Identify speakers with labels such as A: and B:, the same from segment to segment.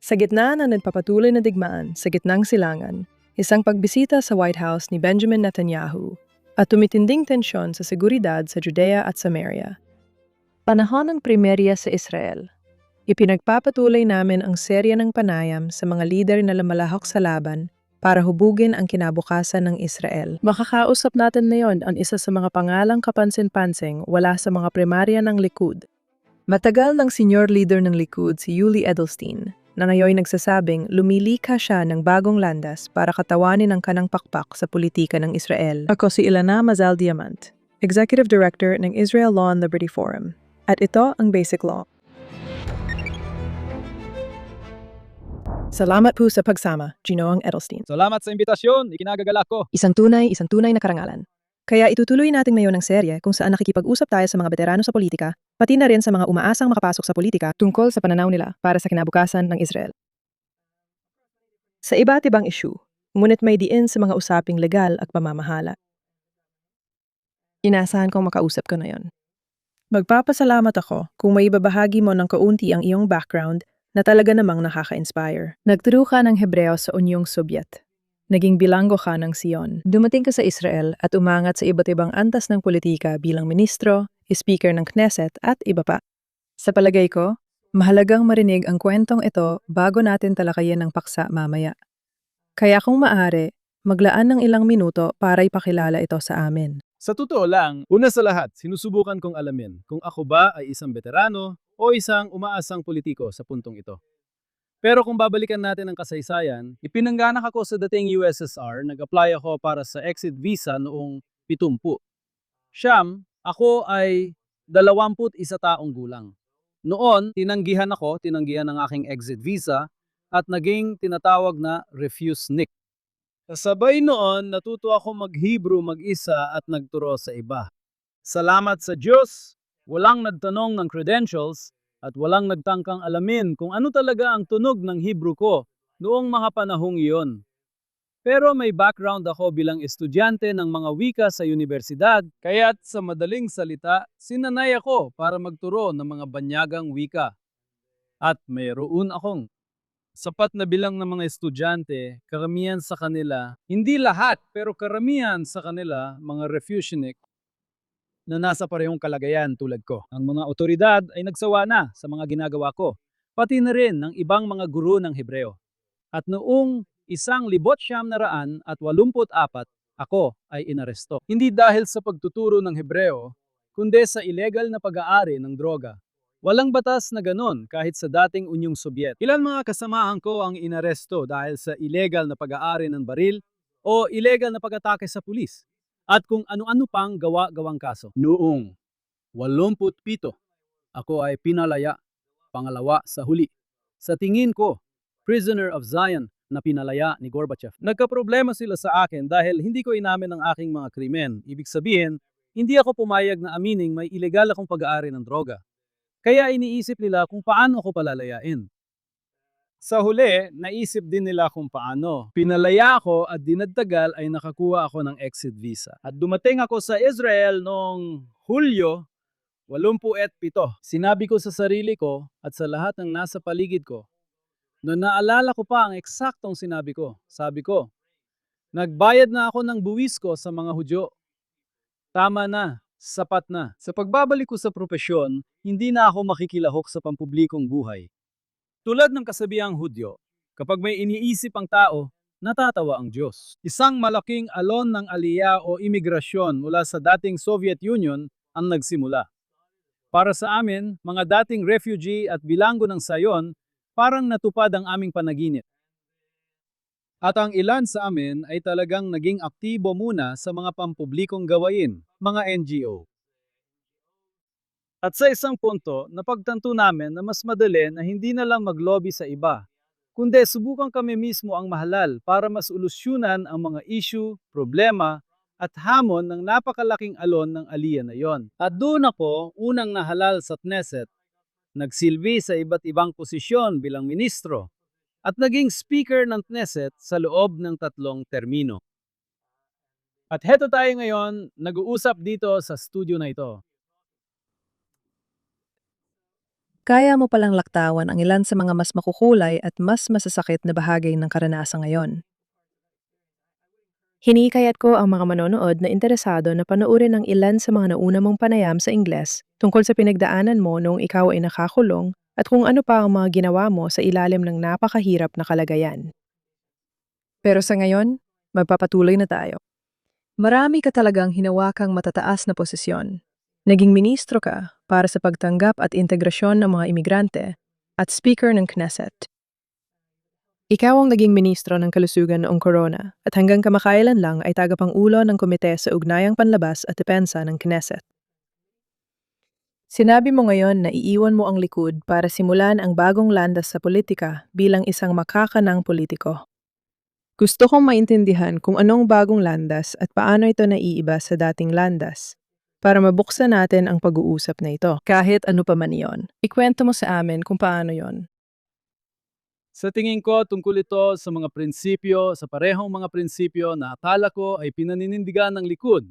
A: Sa gitna ng nagpapatuloy na digmaan sa gitnang silangan, isang pagbisita sa White House ni Benjamin Netanyahu at tumitinding tensyon sa seguridad sa Judea at Samaria. Panahon ng primerya sa Israel. Ipinagpapatuloy namin ang serya ng panayam sa mga lider na lumalahok sa laban para hubugin ang kinabukasan ng Israel. Makakausap natin ngayon ang isa sa mga pangalang kapansin-pansing wala sa mga primarya ng Likud. Matagal ng senior leader ng Likud si Yuli Edelstein, na ngayon nagsasabing lumilika siya ng bagong landas para katawanin ang kanang pakpak sa politika ng Israel. Ako si Ilana Mazal Diamant, Executive Director ng Israel Law and Liberty Forum. At ito ang Basic Law. Salamat po sa pagsama, Ginoong Edelstein.
B: Salamat sa imbitasyon, ikinagagalak ko.
A: Isang tunay na karangalan. Kaya itutuloy natin ngayon ang serye kung saan nakikipag-usap tayo sa mga veterano sa politika, pati na rin sa mga umaasang makapasok sa politika tungkol sa pananaw nila para sa kinabukasan ng Israel. Sa iba't ibang issue, ngunit may diin sa mga usaping legal at pamamahala. Inaasahan kong makausap ko na yon. Magpapasalamat ako kung may ibabahagi mo ng kaunti ang iyong background na talaga namang nakaka-inspire. Nagturo ka ng Hebreo sa Unyong Sobyet. Naging bilanggo ka ng Sion. Dumating ka sa Israel at umangat sa iba't ibang antas ng politika bilang ministro, speaker ng Knesset at iba pa. Sa palagay ko, mahalagang marinig ang kwentong ito bago natin talakayin ng paksa mamaya. Kaya kung maaari, maglaan ng ilang minuto para ipakilala ito sa amin.
B: Sa totoo lang, una sa lahat, sinusubukan kong alamin kung ako ba ay isang veterano o isang umaasang politiko sa puntong ito. Pero kung babalikan natin ang kasaysayan, ipinangganak ako sa dating USSR, nag-apply ako para sa exit visa noong 70. Siyam, ako ay 21 taong gulang. Noon, tinanggihan ng aking exit visa at naging tinatawag na refuse NIC. Kasabay noon, natuto ako mag-Hebrew mag-isa at nagturo sa iba. Salamat sa Diyos, walang nagtanong ng credentials at walang nagtangkang alamin kung ano talaga ang tunog ng Hebrew ko noong mga panahong iyon. Pero may background ako bilang estudyante ng mga wika sa universidad, kaya't sa madaling salita, sinanay ako para magturo ng mga banyagang wika. At mayroon akong sapat na bilang ng mga estudyante, karamihan sa kanila, hindi lahat, pero karamihan sa kanila, mga refusionic, na nasa parehong kalagayan tulad ko. Ang mga otoridad ay nagsawa na sa mga ginagawa ko, pati na rin ng ibang mga guro ng Hebreo. At noong 1984, ako ay inaresto. Hindi dahil sa pagtuturo ng Hebreo, kundi sa illegal na pag-aari ng droga. Walang batas na ganon kahit sa dating Unyong Sobyet. Ilan mga kasamahan ko ang inaresto dahil sa illegal na pag-aari ng baril o illegal na pag-atake sa pulis at kung ano-ano pang gawa-gawang kaso. Noong 87, ako ay pinalaya, pangalawa sa huli. Sa tingin ko, prisoner of Zion na pinalaya ni Gorbachev. Nagkaproblema sila sa akin dahil hindi ko inamin ang aking mga krimen. Ibig sabihin, hindi ako pumayag na amining may illegal akong pag-aari ng droga. Kaya iniisip nila kung paano ako palalayain. Sa huli, naisip din nila kung paano. Pinalaya ako at dinagtagal ay nakakuha ako ng exit visa. At dumating ako sa Israel noong Hulyo 87. Sinabi ko sa sarili ko at sa lahat ng nasa paligid ko, na naalala ko pa ang eksaktong sinabi ko. Sabi ko, nagbayad na ako ng buwis ko sa mga Hudyo. Tama na. Sapat na. Sa pagbabalik ko sa propesyon, hindi na ako makikilahok sa pampublikong buhay. Tulad ng kasabihang Hudyo, kapag may iniisip ang tao, natatawa ang Diyos. Isang malaking alon ng aliya o imigrasyon mula sa dating Soviet Union ang nagsimula. Para sa amin, mga dating refugee at bilanggo ng sayon, parang natupad ang aming panaginip. At ang ilan sa amin ay talagang naging aktibo muna sa mga pampublikong gawain, mga NGO. At sa isang punto, napagtanto namin na mas madali na hindi na lang mag-lobby sa iba, kundi subukan kami mismo ang mahalal para mas solusyonan ang mga issue, problema, at hamon ng napakalaking alon ng aliya na yon. At doon ako unang nahalal sa Knesset, nagsilbi sa iba't ibang posisyon bilang ministro, at naging speaker ng Knesset sa loob ng 3 termino. At heto tayo ngayon, nag-uusap dito sa studio na ito.
A: Kaya mo palang laktawan ang ilan sa mga mas makukulay at mas masasakit na bahagi ng karanasan ngayon. Hinikayat ko ang mga manonood na interesado na panoorin ang ilan sa mga nauna mong panayam sa Ingles tungkol sa pinagdaanan mo noong ikaw ay nakakulong at kung ano pa ang mga ginawa mo sa ilalim ng napakahirap na kalagayan. Pero sa ngayon, magpapatuloy na tayo. Marami ka talagang hinawakang matataas na posisyon. Naging ministro ka para sa pagtanggap at integrasyon ng mga imigrante at speaker ng Knesset. Ikaw ang naging ministro ng kalusugan noong corona at hanggang kamakailan lang ay tagapang-ulo ng komite sa ugnayang panlabas at depensa ng Knesset. Sinabi mo ngayon na iiwan mo ang likud para simulan ang bagong landas sa politika bilang isang makakanang politiko. Gusto kong maintindihan kung anong bagong landas at paano ito naiiba sa dating landas para mabuksan natin ang pag-uusap na ito. Kahit ano pa man iyon, ikwento mo sa amin kung paano yon.
B: Sa tingin ko, tungkol ito sa mga prinsipyo, sa parehong mga prinsipyo na akala ko ay pinaninindigan ng likud.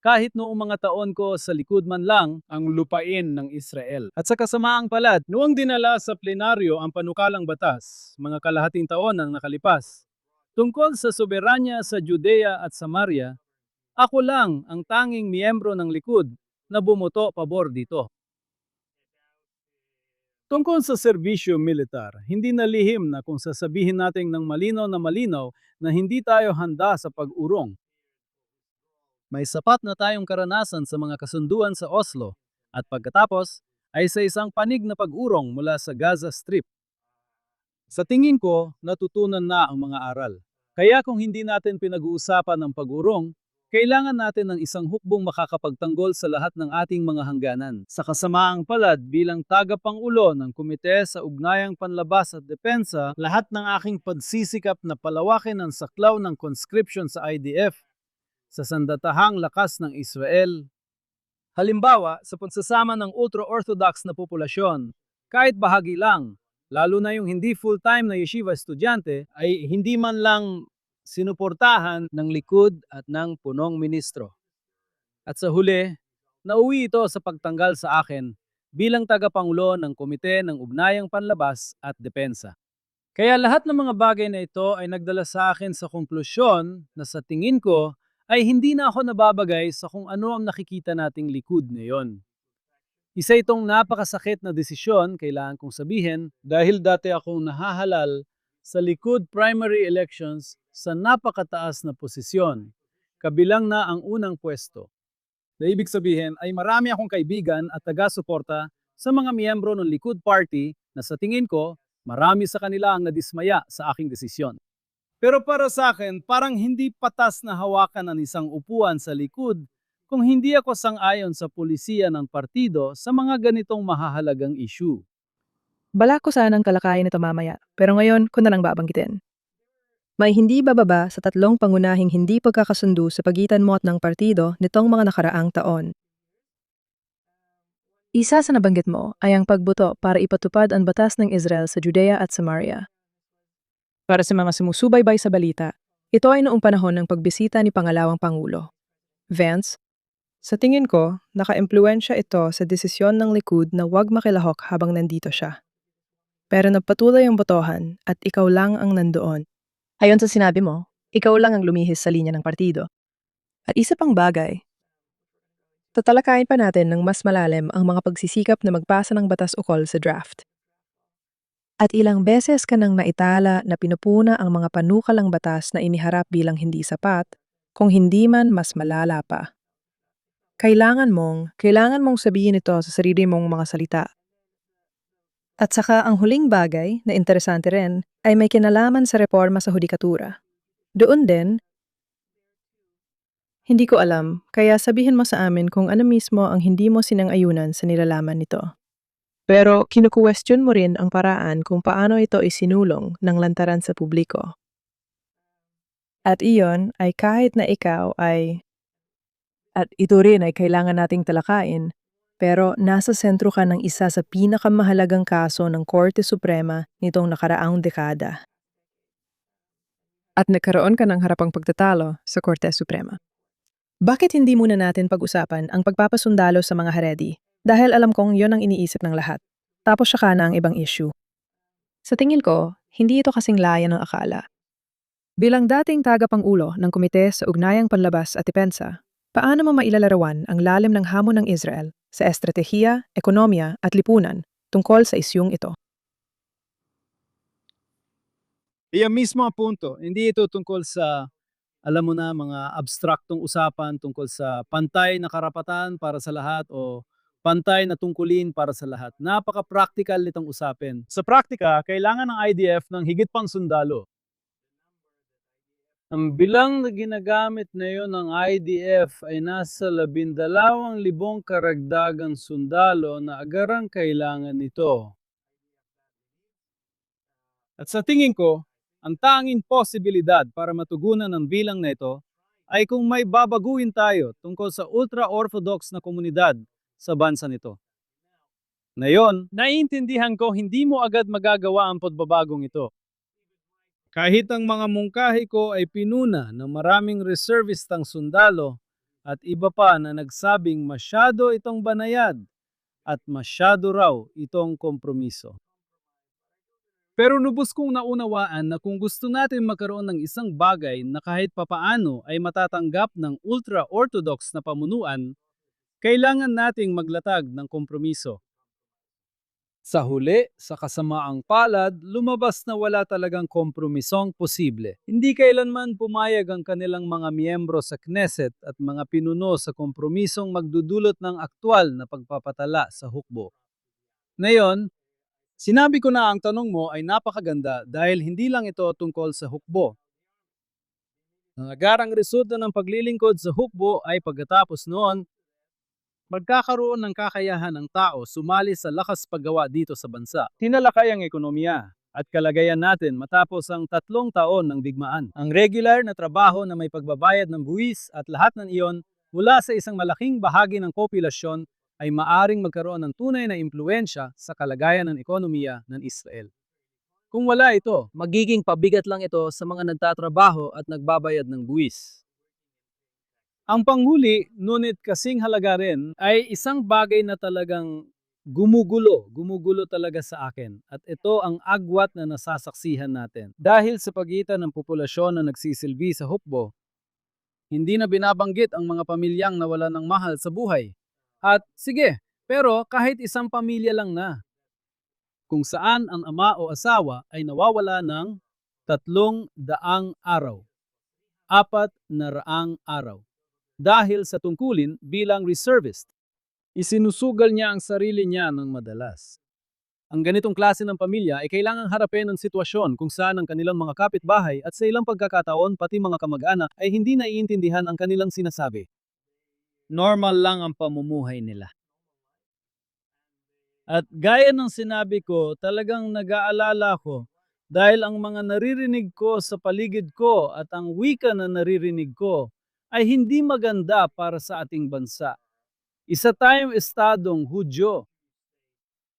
B: Kahit noong mga taon ko sa likod man lang ang lupain ng Israel. At sa kasamaang palad, noong dinala sa plenaryo ang panukalang batas, mga kalahating taon ang nakalipas, tungkol sa soberanya sa Judea at Samaria, ako lang ang tanging miyembro ng likud na bumoto pabor dito. Tungkol sa serbisyo militar, hindi na lihim na kung sasabihin natin ng malinaw na hindi tayo handa sa pag-urong. May sapat na tayong karanasan sa mga kasunduan sa Oslo at pagkatapos ay sa isang panig na pag-urong mula sa Gaza Strip. Sa tingin ko, natutunan na ang mga aral. Kaya kung hindi natin pinag-uusapan ang pag-urong, kailangan natin ng isang hukbong makakapagtanggol sa lahat ng ating mga hangganan. Sa kasamaang palad bilang tagapangulo ng Komite sa Ugnayang Panlabas at Depensa, lahat ng aking pagsisikap na palawakin ang saklaw ng conscription sa IDF sa sandatahang lakas ng Israel. Halimbawa, sa pagsasama ng ultra-orthodox na populasyon, kahit bahagi lang, lalo na yung hindi full-time na yeshiva estudyante, ay hindi man lang sinuportahan ng likud at ng punong ministro. At sa huli, nauwi ito sa pagtanggal sa akin bilang tagapangulo ng Komite ng Ugnayang Panlabas at Depensa. Kaya lahat ng mga bagay na ito ay nagdala sa akin sa konklusyon na sa tingin ko ay hindi na ako nababagay sa kung ano ang nakikita nating likud ngayon. Isa itong napakasakit na desisyon, kailangan kong sabihin, dahil dati akong nahahalal sa Likud primary elections sa napakataas na posisyon, kabilang na ang unang pwesto. Na ibig sabihin ay marami akong kaibigan at taga-suporta sa mga miyembro ng Likud Party na sa tingin ko, marami sa kanila ang nadismaya sa aking desisyon. Pero para sa akin, parang hindi patas na hawakan ang isang upuan sa Likud kung hindi ako sang-ayon sa polisiya ng partido sa mga ganitong mahahalagang issue.
A: Bala ko sanang kalakayin ito mamaya, pero ngayon ko na lang babanggitin. May hindi bababa sa 3 pangunahing hindi pagkakasundo sa pagitan mo at ng partido nitong mga nakaraang taon. Isa sa nabanggit mo ay ang pagboto para ipatupad ang batas ng Israel sa Judea at Samaria. Para sa mga sumusubaybay sa balita, ito ay noong panahon ng pagbisita ni Pangalawang Pangulo Vance. Sa tingin ko, naka-impluwensya ito sa desisyon ng likud na huwag makilahok habang nandito siya. Pero nagpatuloy ang botohan at ikaw lang ang nandoon. Ayon sa sinabi mo, ikaw lang ang lumihis sa linya ng partido. At isa pang bagay, tatalakayin pa natin ng mas malalim ang mga pagsisikap na magpasa ng batas ukol sa draft. At ilang beses ka nang naitala na pinupuna ang mga panukalang batas na iniharap bilang hindi sapat, kung hindi man mas malala pa. Kailangan mong sabihin ito sa sarili mong mga salita. At saka ang huling bagay na interesante rin ay may kinalaman sa reforma sa hudikatura. Doon din, hindi ko alam, kaya sabihin mo sa amin kung ano mismo ang hindi mo sinang-ayunan sa nilalaman nito. Pero kinukuwestiyon mo rin ang paraan kung paano ito isinulong ng lantaran sa publiko. At iyon ay kahit na ikaw ay, at ito rin ay kailangan nating talakayin, pero nasa sentro ka ng isa sa pinakamahalagang kaso ng Korte Suprema nitong nakaraang dekada. At nagkaroon ka ng harapang pagtatalo sa Korte Suprema. Bakit hindi muna natin pag-usapan ang pagpapasundalo sa mga Haredi? Dahil alam kong yon ang iniisip ng lahat. Tapos siya na ang ibang issue. Sa tingin ko, hindi ito kasing laya ng akala. Bilang dating tagapangulo ng Komite sa Ugnayang Panlabas at Depensa, paano mo mailalarawan ang lalim ng hamon ng Israel sa estratehiya, ekonomiya at lipunan tungkol sa isyung ito?
B: Iyan mismo ang punto. Hindi ito tungkol sa, alam mo na, mga abstraktong usapan tungkol sa pantay na karapatan para sa lahat o pantay na tungkulin para sa lahat. Napaka-practical nitong usapin. Sa praktika, kailangan ng IDF ng higit pang sundalo. Ang bilang na ginagamit ngayon ng IDF ay nasa 12,000 karagdagang sundalo na agarang kailangan nito. At sa tingin ko, ang tanging posibilidad para matugunan ang bilang na ito ay kung may babaguhin tayo tungkol sa ultra-orthodox na komunidad sa bansa nito. Ngayon, naiintindihan ko hindi mo agad magagawa ang pagbabagong ito. Kahit ang mga mungkahi ko ay pinuna ng maraming reservistang sundalo at iba pa na nagsabing masyado itong banayad at masyado raw itong kompromiso. Pero lubos kong naunawaan na kung gusto natin magkaroon ng isang bagay na kahit papaano ay matatanggap ng ultra-orthodox na pamunuan, kailangan nating maglatag ng kompromiso. Sa huli, sa kasamaang palad, lumabas na wala talagang kompromisong posible. Hindi kailanman pumayag ang kanilang mga miyembro sa Knesset at mga pinuno sa kompromisong magdudulot ng aktwal na pagpapatala sa hukbo. Ngayon, sinabi ko na ang tanong mo ay napakaganda dahil hindi lang ito tungkol sa hukbo. Ang agarang resulta ng paglilingkod sa hukbo ay pagkatapos noon, magkakaroon ng kakayahan ng tao sumali sa lakas paggawa dito sa bansa. Tinalakay ang ekonomiya at kalagayan natin matapos ang 3 taon ng digmaan. Ang regular na trabaho na may pagbabayad ng buwis at lahat ng iyon mula sa isang malaking bahagi ng populasyon ay maaring magkaroon ng tunay na impluensya sa kalagayan ng ekonomiya ng Israel. Kung wala ito, magiging pabigat lang ito sa mga nagtatrabaho at nagbabayad ng buwis. Ang panghuli, ngunit kasing halaga rin, ay isang bagay na talagang gumugulo talaga sa akin. At ito ang agwat na nasasaksihan natin. Dahil sa pagitan ng populasyon na nagsisilbi sa hukbo, hindi na binabanggit ang mga pamilyang nawala ng mahal sa buhay. At sige, pero kahit isang pamilya lang na, kung saan ang ama o asawa ay nawawala ng 300 araw, 400 araw. Dahil sa tungkulin bilang reservist, isinusugal niya ang sarili niya ng madalas. Ang ganitong klase ng pamilya ay kailangang harapin ang sitwasyon kung saan ang kanilang mga kapitbahay at sa ilang pagkakataon pati mga kamag-anak ay hindi naiintindihan ang kanilang sinasabi. Normal lang ang pamumuhay nila. At gaya ng sinabi ko, talagang nag-aalala ko dahil ang mga naririnig ko sa paligid ko at ang wika na naririnig ko ay hindi maganda para sa ating bansa. Isa tayong estadong Hudyo.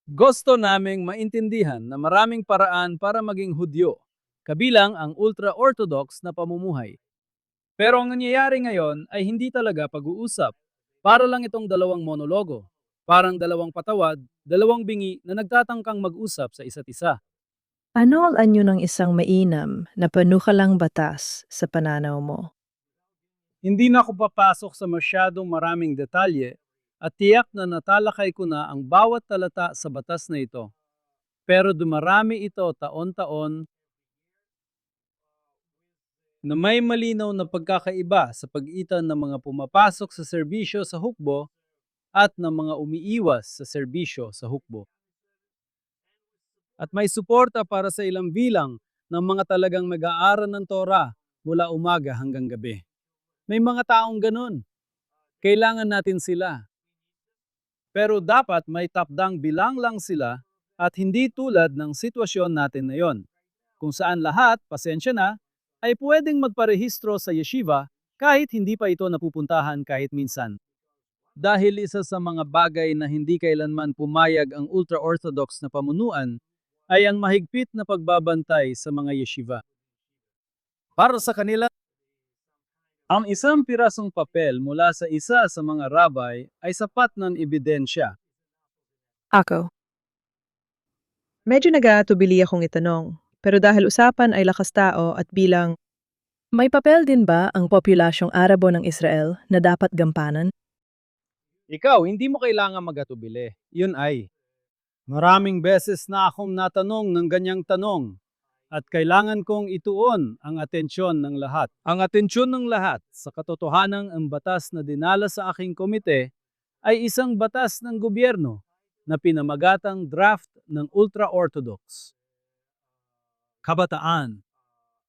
B: Gusto naming maintindihan na maraming paraan para maging Hudyo, kabilang ang ultra-orthodox na pamumuhay. Pero ang nangyayari ngayon ay hindi talaga pag-uusap. Para lang itong dalawang monologo. Parang dalawang patawad, dalawang bingi na nagtatangkang mag-usap sa isa't isa.
A: Ano ang anyo ng isang mainam na panukalang batas sa pananaw mo?
B: Hindi na ako papasok sa masyadong maraming detalye at tiyak na natalakay ko na ang bawat talata sa batas na ito. Pero dumarami ito taon-taon na may malinaw na pagkakaiba sa pagitan ng mga pumapasok sa serbisyo sa hukbo at ng mga umiiwas sa serbisyo sa hukbo. At may suporta para sa ilang bilang ng mga talagang nag-aaral ng Torah mula umaga hanggang gabi. May mga taong ganun. Kailangan natin sila. Pero dapat may tapdang bilang lang sila at hindi tulad ng sitwasyon natin ngayon, kung saan lahat, pasensya na, ay pwedeng magparehistro sa yeshiva kahit hindi pa ito napupuntahan kahit minsan. Dahil isa sa mga bagay na hindi kailanman pumayag ang ultra-orthodox na pamunuan ay ang mahigpit na pagbabantay sa mga yeshiva. Para sa kanila, ang isang pirasong papel mula sa isa sa mga rabay ay sapat ng ebidensya.
A: Ako. Medyo nag-aatubili akong itanong, pero dahil usapan ay lakas tao at bilang may papel din ba ang populasyong Arabo ng Israel na dapat gampanan?
B: Ikaw, hindi mo kailangan magatubili. Yun ay. Maraming beses na akong natanong ng ganyang tanong at kailangan kong ituon ang atensyon ng lahat. Ang atensyon ng lahat sa katotohanang ang batas na dinala sa aking komite ay isang batas ng gobyerno na pinamagatang draft ng ultra-orthodox kabataan.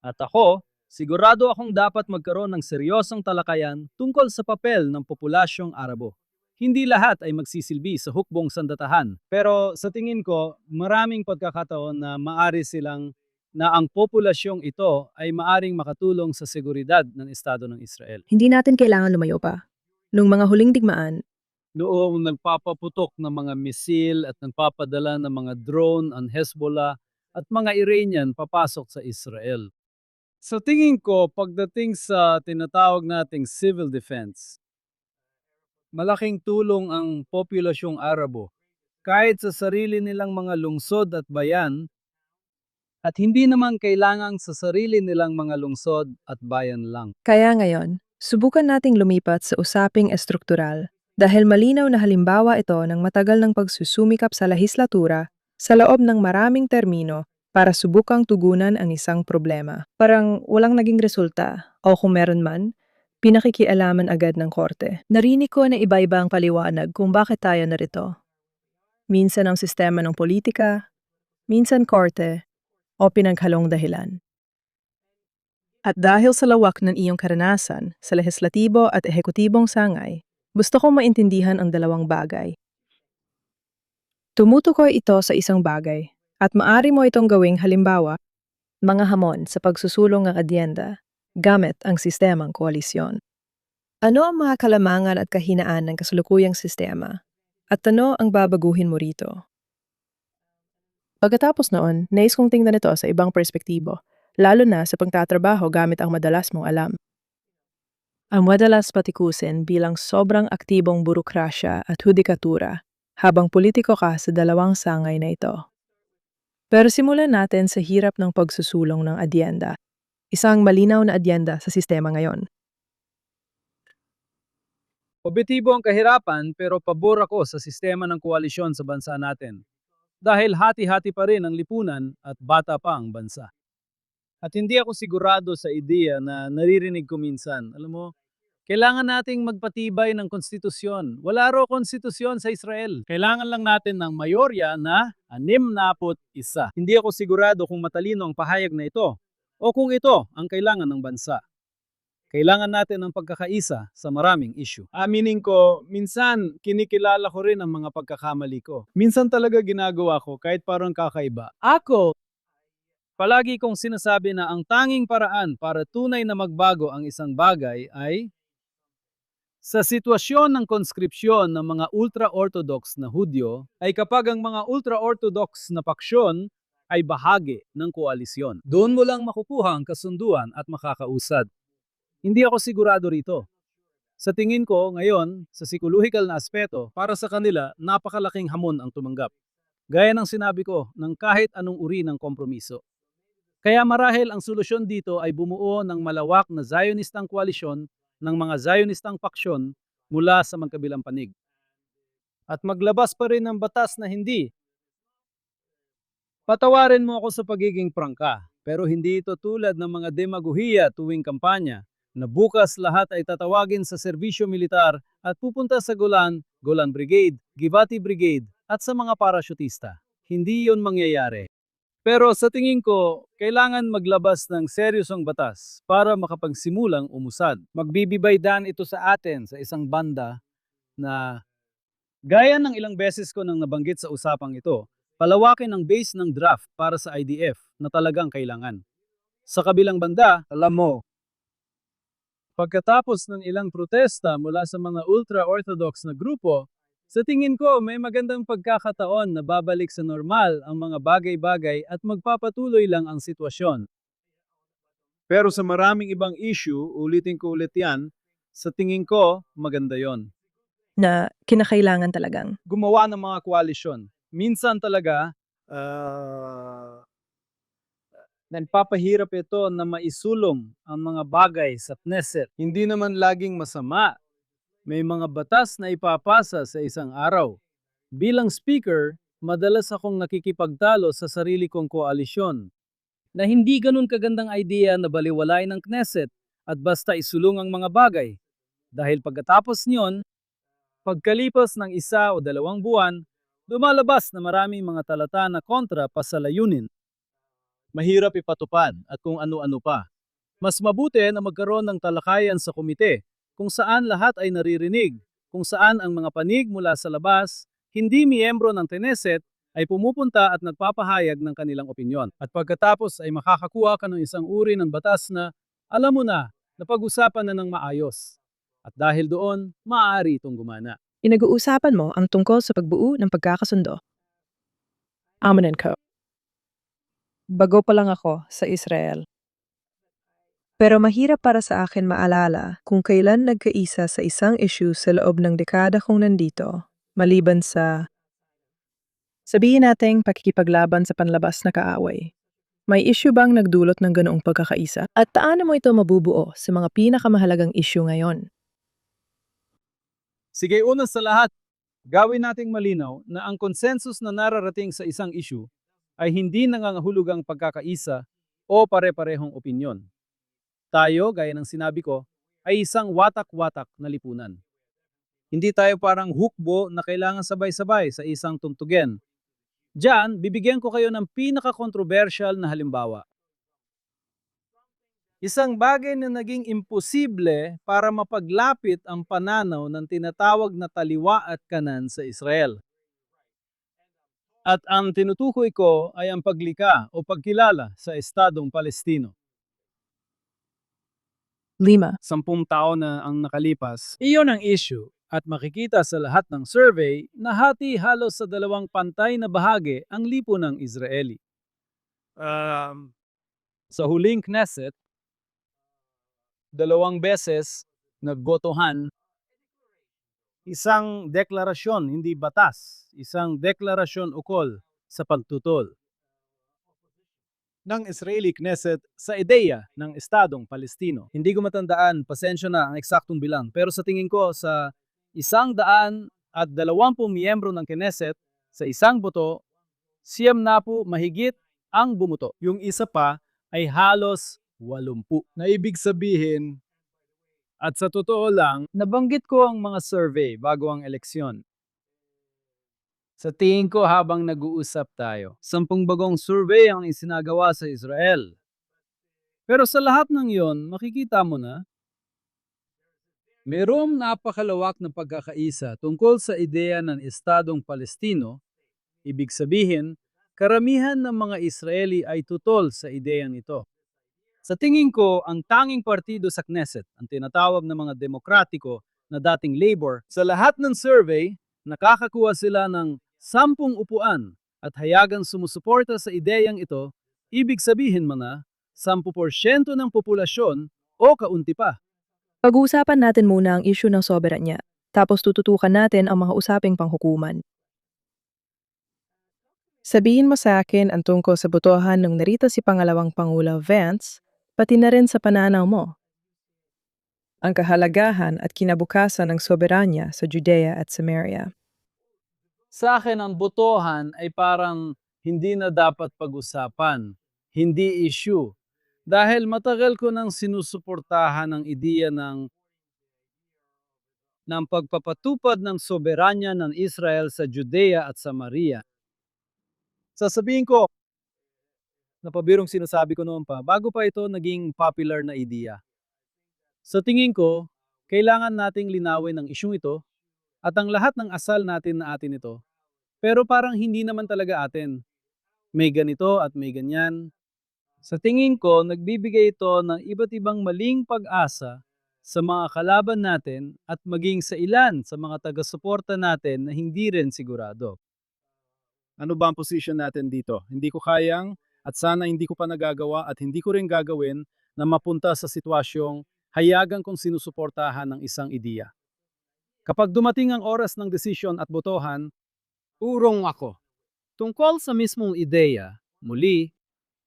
B: At ako, sigurado akong dapat magkaroon ng seryosong talakayan tungkol sa papel ng populasyong Arabo. Hindi lahat ay magsisilbi sa hukbong sandatahan. Pero sa tingin ko, maraming pagkakataon na maari silang na ang populasyong ito ay maaring makatulong sa seguridad ng Estado ng Israel.
A: Hindi natin kailangan lumayo pa. Noong mga huling digmaan,
B: Noong nagpapaputok ng mga misil at nagpapadala ng mga drone ang Hezbollah at mga Iranian papasok sa Israel. Sa tingin ko, pagdating sa tinatawag nating civil defense, malaking tulong ang populasyong Arabo kahit sa sarili nilang mga lungsod at bayan at hindi naman kailangang sa sarili nilang mga lungsod at bayan lang.
A: kaya ngayon, subukan nating lumipat sa usaping estruktural dahil malinaw na halimbawa ito ng matagal ng pagsusumikap sa lehislatura sa loob ng maraming termino para subukang tugunan ang isang problema. Parang walang naging resulta o kung meron man, pinakikialaman agad ng korte. Narinig ko na iba-iba ang paliwanag kung bakit tayo narito. Minsan ang sistema ng politika, minsan korte, o pinaghalong dahilan. At dahil sa lawak ng iyong karanasan sa lehislatibo at ehekutibong sangay, gusto kong maintindihan ang dalawang bagay. Tumutukoy ito sa isang bagay, at maari mo itong gawing halimbawa, mga hamon sa pagsusulong ng adyenda gamit ang sistemang koalisyon. Ano ang mga kalamangan at kahinaan ng kasalukuyang sistema? At ano ang babaguhin mo rito? Pagkatapos noon, nais kong tingnan ito sa ibang perspektibo, lalo na sa pagtatrabaho gamit ang madalas mong alam. Ang madalas patikusin bilang sobrang aktibong burokrasya at hudikatura habang politiko ka sa dalawang sangay na ito. Pero simulan natin sa hirap ng pagsusulong ng adyenda. Isang malinaw na adyenda sa sistema ngayon.
B: Objektibo ang kahirapan pero pabor ako sa sistema ng koalisyon sa bansa natin. Dahil hati-hati pa rin ang lipunan at bata pa ang bansa. At hindi ako sigurado sa ideya na naririnig ko minsan. Alam mo, kailangan nating magpatibay ng konstitusyon. Wala raw konstitusyon sa Israel. Kailangan lang natin ng mayorya na 61. Hindi ako sigurado kung matalino ang pahayag na ito o kung ito ang kailangan ng bansa. Kailangan natin ng pagkakaisa sa maraming issue. Aminin ko, minsan kinikilala ko rin ang mga pagkakamali ko. Minsan talaga ginagawa ko kahit parang kakaiba. Ako, palagi kong sinasabi na ang tanging paraan para tunay na magbago ang isang bagay ay sa sitwasyon ng conscription ng mga ultra-orthodox na Hudyo ay kapag ang mga ultra-orthodox na paksyon ay bahagi ng koalisyon. Doon mo lang makukuha ang kasunduan at makakausad. Hindi ako sigurado rito. Sa tingin ko, ngayon, sa psychological na aspeto, para sa kanila, napakalaking hamon ang tumanggap. Gaya ng sinabi ko, ng kahit anong uri ng kompromiso. Kaya marahil ang solusyon dito ay bumuo ng malawak na Zionistang koalisyon ng mga Zionistang paksyon mula sa magkabilang panig. At maglabas pa rin ng batas na hindi. Patawarin mo ako sa pagiging prangka, pero hindi ito tulad ng mga demagohiya tuwing kampanya na bukas lahat ay tatawagin sa serbisyo militar at pupunta sa Golan, Golan Brigade, Givati Brigade at sa mga parasyutista. Hindi yon mangyayari. Pero sa tingin ko, kailangan maglabas ng seryosong batas para makapagsimulang umusad. Magbibibaydan ito sa atin sa isang banda na gaya ng ilang beses ko nang nabanggit sa usapang ito, palawakin ang base ng draft para sa IDF na talagang kailangan. Sa kabilang banda, alam mo, pagkatapos ng ilang protesta mula sa mga ultra-orthodox na grupo, sa tingin ko may magandang pagkakataon na babalik sa normal ang mga bagay-bagay at magpapatuloy lang ang sitwasyon. Pero sa maraming ibang issue, ulitin ko ulit yan, sa tingin ko maganda yon.
A: Na kinakailangan talagang.
B: Gumawa ng mga koalisyon. Minsan talaga, Ah, Nagpapahirap ito na maisulong ang mga bagay sa Knesset. Hindi naman laging masama. May mga batas na ipapasa sa isang araw. Bilang speaker, madalas akong nakikipagtalo sa sarili kong koalisyon na hindi ganun kagandang idea na baliwalain ng Knesset at basta isulong ang mga bagay. Dahil pagkatapos niyon, pagkalipas ng 1 o 2 buwan, lumalabas na maraming mga talata na kontra pa sa layunin. Mahirap ipatupad at kung ano-ano pa. Mas mabuti na magkaroon ng talakayan sa komite kung saan lahat ay naririnig, kung saan ang mga panig mula sa labas, hindi miyembro ng Knesset, ay pumupunta at nagpapahayag ng kanilang opinyon. At pagkatapos ay makakakuha ka ng isang uri ng batas na, alam mo na, napag-usapan na ng maayos. At dahil doon, maaari itong gumana.
A: Inag-uusapan mo ang tungkol sa pagbuo ng pagkakasundo. Amen ko. Bago pa lang ako sa Israel. Pero mahirap para sa akin maalala kung kailan nagkaisa sa isang issue sa loob ng dekada kong nandito, maliban sa, sabihin nating pakikipaglaban sa panlabas na kaaway. May issue bang nagdulot ng ganoong pagkakaisa? At paano mo ito mabubuo sa mga pinakamahalagang issue ngayon?
B: Sige, una sa lahat, gawin nating malinaw na ang consensus na nararating sa isang issue ay hindi nangangahulugang pagkakaisa o pare-parehong opinyon. Tayo, gaya ng sinabi ko, ay isang watak-watak na lipunan. Hindi tayo parang hukbo na kailangan sabay-sabay sa isang tungtugen. Diyan, bibigyan ko kayo ng pinaka-controversial na halimbawa. Isang bagay na naging imposible para mapaglapit ang pananaw ng tinatawag na taliwa at kanan sa Israel. At ang tinutukoy ko ay ang paglikha o pagkilala sa Estadong Palestino.
A: 5.
B: 10 taon na ang nakalipas, iyon ang issue at makikita sa lahat ng survey na hati halos sa dalawang pantay na bahagi ang lipunang Israeli. Sa huling Knesset, 2 beses nagbotohan, isang deklarasyon, hindi batas, isang deklarasyon ukol sa pagtutol ng Israeli Knesset sa ideya ng Estadong Palestino. Hindi ko matandaan, pasensya na ang eksaktong bilang, pero sa tingin ko sa 120 miyembro ng Knesset sa isang boto, 90 mahigit ang bumuto. Yung isa pa ay halos 80. Na ibig sabihin, at sa totoo lang, nabanggit ko ang mga survey bago ang eleksyon. Sa tingin ko habang nag-uusap tayo, 10 bagong survey ang isinagawa sa Israel. Pero sa lahat ng yon, makikita mo na, mayroong napakalawak na pagkakaisa tungkol sa ideya ng Estadong Palestino. Ibig sabihin, karamihan ng mga Israeli ay tutol sa ideyang ito. Sa tingin ko, ang tanging partido sa Knesset, ang tinatawag na mga demokratiko na dating labor, sa lahat ng survey, nakakakuha sila ng 10 upuan at hayagang sumusuporta sa ideyang ito, ibig sabihin mo na 10% ng populasyon o kaunti pa.
A: Pag-uusapan natin muna ang issue ng soberanya, tapos tututukan natin ang mga usaping panghukuman. Sabihin mo sa akin ang tungkol sa botohan nung narito si Pangalawang Pangulo Vance, pati na rin sa pananaw mo. Ang kahalagahan at kinabukasan ng soberanya sa Judea at Samaria.
B: Sa akin, ang botohan ay parang hindi na dapat pag-usapan, hindi issue. Dahil matagal ko nang sinusuportahan ang ideya ng pagpapatupad ng soberanya ng Israel sa Judea at Samaria. Sasabihin ko, napabirong sinasabi ko noon pa, bago pa ito naging popular na ideya. Sa tingin ko, kailangan nating linawin ang isyung ito at ang lahat ng asal natin na atin ito. Pero parang hindi naman talaga atin. May ganito at may ganyan. Sa tingin ko, nagbibigay ito ng iba't ibang maling pag-asa sa mga kalaban natin at maging sa ilan sa mga taga-suporta natin na hindi rin sigurado. Ano ba ang position natin dito? Hindi ko kayang at sana hindi ko pa nagagawa at hindi ko rin gagawin na mapunta sa sitwasyong hayagan kong sinusuportahan ng isang ideya. Kapag dumating ang oras ng desisyon at botohan, urong ako. Tungkol sa mismong ideya, muli,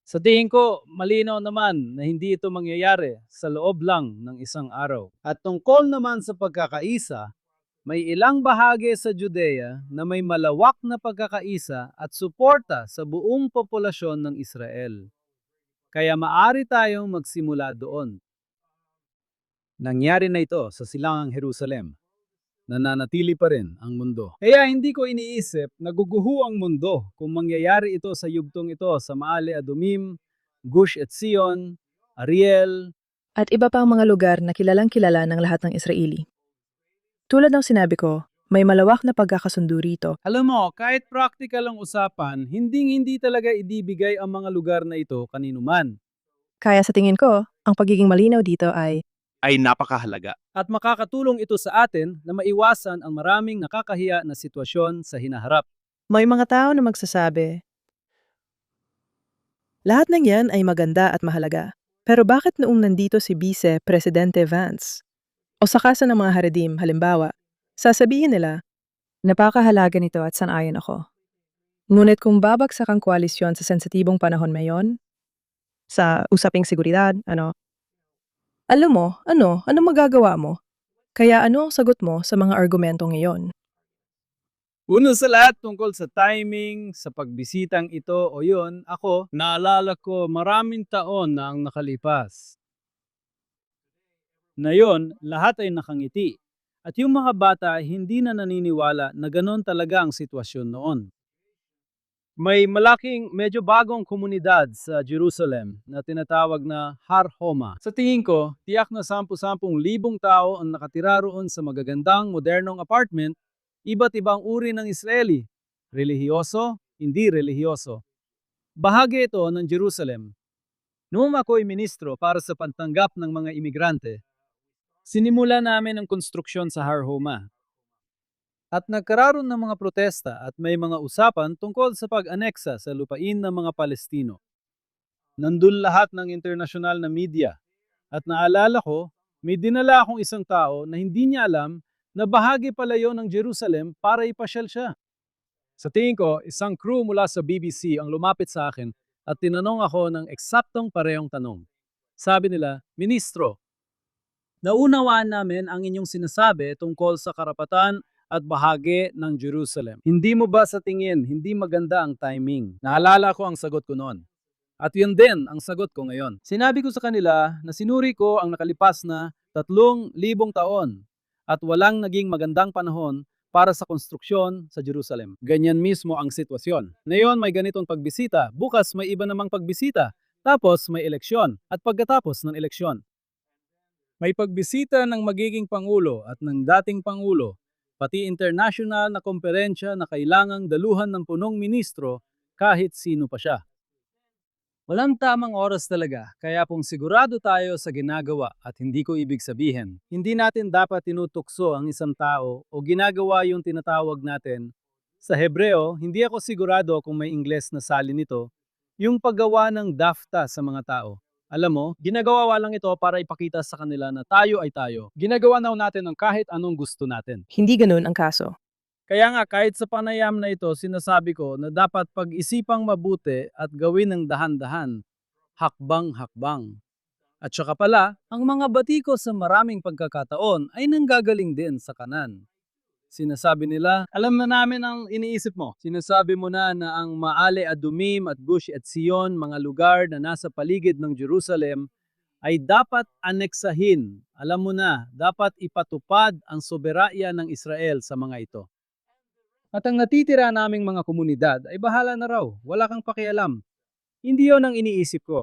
B: sa tingin ko, malinaw naman na hindi ito mangyayari sa loob lang ng isang araw. At tungkol naman sa pagkakaisa, may ilang bahagi sa Judea na may malawak na pagkakaisa at suporta sa buong populasyon ng Israel. Kaya maari tayong magsimula doon. Nangyari na ito sa silangang Jerusalem. Nananatili pa rin ang mundo. Kaya hindi ko iniisip na guguho ang mundo kung mangyayari ito sa yugtong ito sa Maale Adumim, Gush Etzion, Ariel.
A: At iba pang mga lugar na kilalang kilala ng lahat ng Israeli. Tulad ng sinabi ko, may malawak na pagkakasundo rito.
B: Alam mo, kahit practical ang usapan, hindi talaga idibigay ang mga lugar na ito kanino man.
A: Kaya sa tingin ko, ang pagiging malinaw dito ay
C: napakahalaga.
B: At makakatulong ito sa atin na maiwasan ang maraming nakakahiya na sitwasyon sa hinaharap.
A: may mga tao na magsasabi, lahat ng yan ay maganda at mahalaga. Pero bakit noong nandito si Vice Presidente Vance? O sa kaso ng mga Haredim, halimbawa, sasabihin nila, napakahalaga nito at sanayon ako. Ngunit kung babagsak ang koalisyon sa sensitibong panahon mayon, sa usaping seguridad, alam mo, ano magagawa mo? Kaya ano ang sagot mo sa mga argumentong iyon?
B: Una sa lahat tungkol sa timing, sa pagbisitang ito o yun, ako, naalala ko maraming taon na ang nakalipas. Na yun, lahat ay nakangiti. At yung mga bata hindi na naniniwala na ganon talaga ang sitwasyon noon. May malaking, medyo bagong komunidad sa Jerusalem na tinatawag na Har Homa. Sa tingin ko, tiyak na 10,000 tao ang nakatira roon sa magagandang, modernong apartment, iba't ibang uri ng Israeli, relihiyoso, hindi relihiyoso. Bahagi ito ng Jerusalem. Noong ako'y ministro para sa pagtanggap ng mga imigrante, sinimula namin ang konstruksyon sa Har Homa. At nagkaroon ng mga protesta at may mga usapan tungkol sa pag-aneksa sa lupain ng mga Palestino. Nandun lahat ng internasyonal na media. At naalala ko, may dinala akong isang tao na hindi niya alam na bahagi pala yon ng Jerusalem para ipasyal siya. Sa tingin ko, isang crew mula sa BBC ang lumapit sa akin at tinanong ako ng eksaktong parehong tanong. Sabi nila, Ministro, naunawaan namin ang inyong sinasabi tungkol sa karapatan at bahagi ng Jerusalem. Hindi mo ba sa tingin, hindi maganda ang timing? Naalala ko ang sagot ko noon. At yun din ang sagot ko ngayon. Sinabi ko sa kanila na sinuri ko ang nakalipas na 3,000 taon at walang naging magandang panahon para sa konstruksyon sa Jerusalem. Ganyan mismo ang sitwasyon. Ngayon may ganitong pagbisita, bukas may iba namang pagbisita, tapos may eleksyon, at pagkatapos ng eleksyon, may pagbisita ng magiging Pangulo at ng dating Pangulo, pati international na komperensya na kailangang daluhan ng punong ministro kahit sino pa siya. Walang tamang oras talaga, kaya kung sigurado tayo sa ginagawa at hindi ko ibig sabihin, hindi natin dapat tinutukso ang isang tao o ginagawa yung tinatawag natin. Sa Hebreo, hindi ako sigurado kung may Ingles na salin nito, yung paggawa ng dafta sa mga tao. Alam mo, ginagawa lang ito para ipakita sa kanila na tayo ay tayo. Ginagawa na natin ang kahit anong gusto natin.
A: Hindi ganun ang kaso.
B: Kaya nga kahit sa panayam na ito, sinasabi ko na dapat pag-isipang mabuti at gawin ng dahan-dahan, hakbang-hakbang. At saka pala, ang mga batiko sa maraming pagkakataon ay nanggagaling din sa kanan. Sinasabi nila, alam na namin ang iniisip mo. Sinasabi mo na ang Maale Adumim at Gush Etzion, mga lugar na nasa paligid ng Jerusalem, ay dapat aneksahin. Alam mo na, dapat ipatupad ang soberanya ng Israel sa mga ito. At ang natitira naming mga komunidad ay bahala na raw, wala kang pakialam. Hindi yon ang iniisip ko.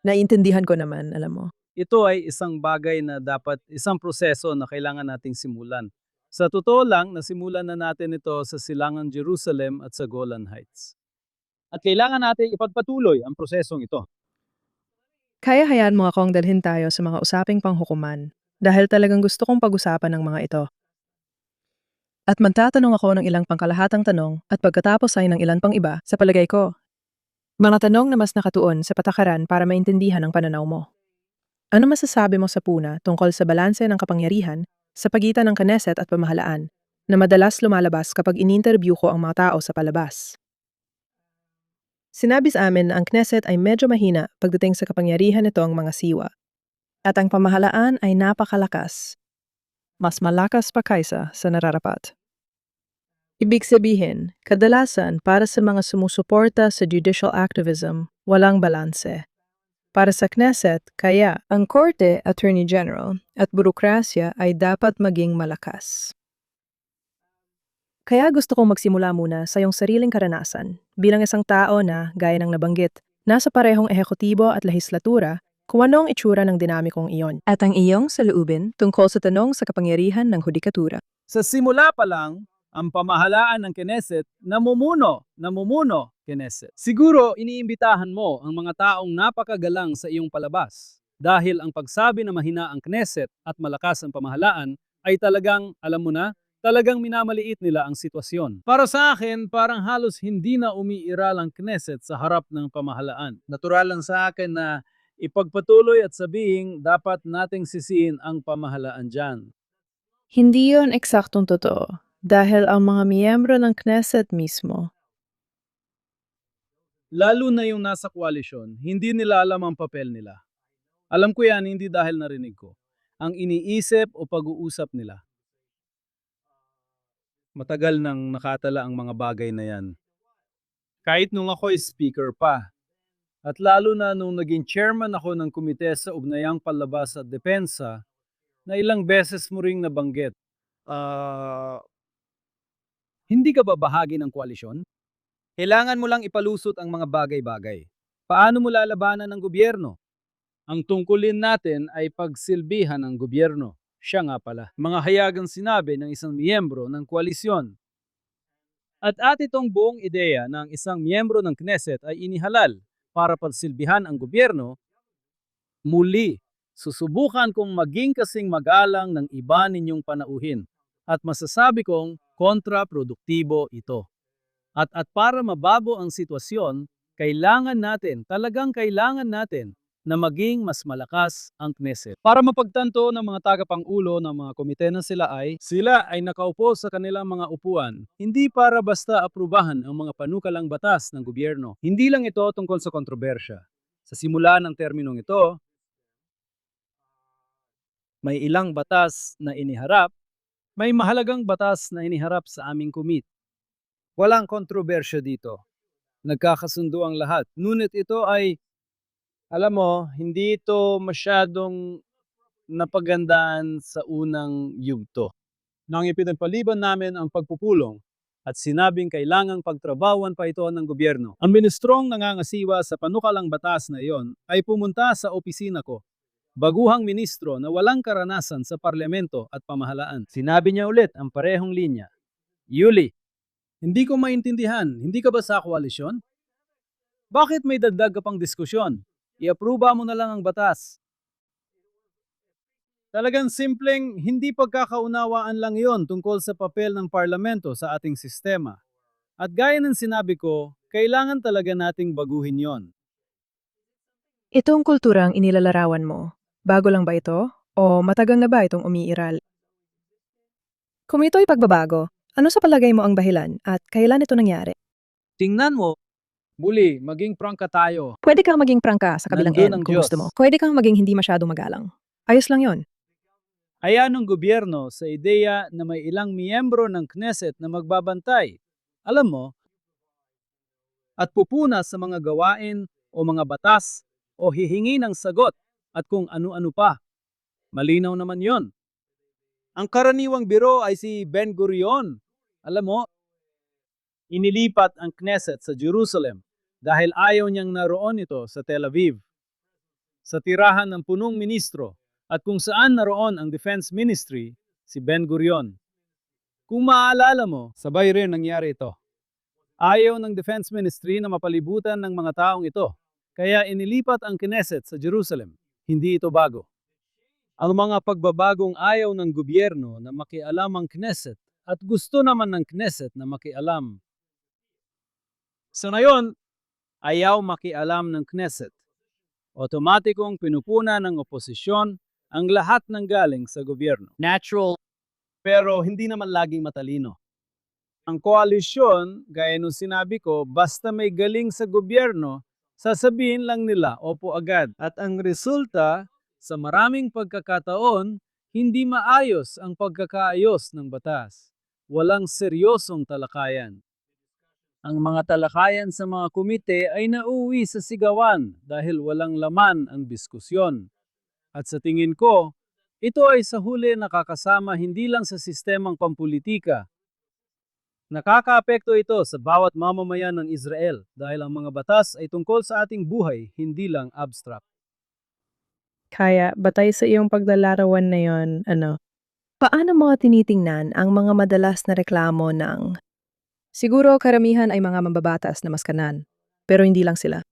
A: Naiintindihan ko naman, alam mo.
B: Ito ay isang bagay na dapat, isang proseso na kailangan nating simulan. Sa totoo lang, nasimulan na natin ito sa silangang Jerusalem at sa Golan Heights. At kailangan natin ipagpatuloy ang prosesong ito.
A: Kaya hayaan mo akong dalhin tayo sa mga usaping panghukuman dahil talagang gusto kong pag-usapan ng mga ito. At magtatanong ako ng ilang pangkalahatang tanong at pagkatapos ay ng ilan pang iba sa palagay ko. Mga tanong na mas nakatuon sa patakaran para maintindihan ang pananaw mo. Ano masasabi mo sa puna tungkol sa balanse ng kapangyarihan sa pagitan ng Knesset at pamahalaan na madalas lumalabas kapag ininterview ko ang mga tao sa palabas? Sinabi sa amin na ang Knesset ay medyo mahina pagdating sa kapangyarihan nitong mga siwa. At ang pamahalaan ay napakalakas. Mas malakas pa kaysa sa nararapat. Ibig sabihin, kadalasan para sa mga sumusuporta sa judicial activism, walang balanse. Para sa Knesset, kaya ang Korte, Attorney General, at burokrasya ay dapat maging malakas. Kaya gusto kong magsimula muna sa iyong sariling karanasan bilang isang tao na, gaya ng nabanggit, nasa parehong ehekutibo at lehislatura kung ano ang itsura ng dinamikong iyon. At ang iyong saloobin tungkol sa tanong sa kapangyarihan ng hudikatura.
B: Sa simula pa lang, ang pamahalaan ng Knesset namumuno, Knesset. Siguro iniimbitahan mo ang mga taong napakagalang sa iyong palabas dahil ang pagsabi na mahina ang Knesset at malakas ang pamahalaan ay talagang, alam mo na, talagang minamaliit nila ang sitwasyon. Para sa akin, parang halos hindi na umiiral ang Knesset sa harap ng pamahalaan. Natural lang sa akin na ipagpatuloy at sabihin dapat nating sisihin ang pamahalaan dyan.
A: Hindi yon eksaktong totoo dahil ang mga miyembro ng Knesset mismo
B: Lalo na yung nasa koalisyon, hindi nila alam ang papel nila. Alam ko yan hindi dahil narinig ko. Ang iniisip o pag-uusap nila. Matagal nang nakatala ang mga bagay na yan. Kahit nung ako'y speaker pa. At lalo na nung naging chairman ako ng komite sa ugnayang palabas at depensa, na ilang beses mo ring nabanggit. Hindi ka ba bahagi ng koalisyon? Kailangan mo lang ipalusot ang mga bagay-bagay. Paano mo lalabanan ng gobyerno? Ang tungkulin natin ay pagsilbihan ng gobyerno. Siya nga pala. Mga hayagang sinabi ng isang miyembro ng koalisyon. At itong buong ideya ng isang miyembro ng Knesset ay inihalal para pagsilbihan ang gobyerno, muli, susubukan kong maging kasing magalang ng iba ninyong panauhin. At masasabi kong kontraproduktibo ito. At para mababo ang sitwasyon, talagang kailangan natin na maging mas malakas ang Knesset. Para mapagtanto ng mga tagapangulo ng mga komite na sila ay nakaupo sa kanilang mga upuan, hindi para basta aprubahan ang mga panukalang batas ng gobyerno. Hindi lang ito tungkol sa kontrobersya. Sa simula ng terminong ito, may ilang batas na iniharap, may mahalagang batas na iniharap sa aming komite. Walang kontrobersya dito. Nagkakasundo ang lahat. Ngunit ito ay, alam mo, hindi ito masyadong napagandaan sa unang yugto. Nang ipinagpaliban namin ang pagpupulong at sinabing kailangang pagtrabawan pa ito ng gobyerno. Ang ministrong nangangasiwa sa panukalang batas na iyon ay pumunta sa opisina ko. Baguhang ministro na walang karanasan sa parlamento at pamahalaan. Sinabi niya ulit ang parehong linya. Yuli, hindi ko maintindihan, hindi ka ba sa koalisyon? Bakit may dagdag ka pang diskusyon? I-aproba mo na lang ang batas. Talagang simpleng hindi pagkakaunawaan lang yon tungkol sa papel ng parlamento sa ating sistema. At gaya ng sinabi ko, kailangan talaga nating baguhin yon.
A: Itong kulturang inilalarawan mo, bago lang ba ito? O matagal na ba itong umiiral? Kung ito'y pagbabago, ano sa palagay mo ang dahilan at kailan ito nangyari?
B: Tingnan mo, muli, maging prangka tayo.
A: Pwede kang maging prangka sa kabilang
B: Nandun
A: end
B: ang
A: kung
B: Diyos.
A: gusto mo. Pwede kang maging hindi masyadong magalang. Ayos lang yon.
B: Ayan ng gobyerno sa ideya na may ilang miyembro ng Knesset na magbabantay. Alam mo, at pupuna sa mga gawain o mga batas o hihingi ng sagot at kung ano-ano pa. Malinaw naman yon. Ang karaniwang biro ay si Ben Gurion. Alam mo, inilipat ang Knesset sa Jerusalem dahil ayaw niyang naroon ito sa Tel Aviv. Sa tirahan ng punong ministro at kung saan naroon ang Defense Ministry, si Ben Gurion. Kung maaalala mo, sabay rin nangyari ito. Ayaw ng Defense Ministry na mapalibutan ng mga taong ito, kaya inilipat ang Knesset sa Jerusalem. Hindi ito bago. Ang mga pagbabagong ayaw ng gobyerno na makialam ang Knesset at gusto naman ng Knesset na makialam. Sa ngayon, ayaw makialam ng Knesset. Otomatikong pinupuna ng oposisyon ang lahat ng galing sa gobyerno. Natural, pero hindi naman laging matalino. Ang koalisyon, gaya nung sinabi ko, basta may galing sa gobyerno, sasabihin lang nila opo agad. At ang resulta, sa maraming pagkakataon, hindi maayos ang pagkakaayos ng batas. Walang seryosong talakayan. Ang mga talakayan sa mga komite ay nauwi sa sigawan dahil walang laman ang diskusyon. At sa tingin ko, ito ay sa huli nakakasama hindi lang sa sistemang pampulitika. Nakakaapekto ito sa bawat mamamayan ng Israel dahil ang mga batas ay tungkol sa ating buhay, hindi lang abstract.
A: Kaya, batay sa iyong paglalarawan na yon, paano mo tinitingnan ang mga madalas na reklamo ng siguro karamihan ay mga mambabatas na maskanan, pero hindi lang sila.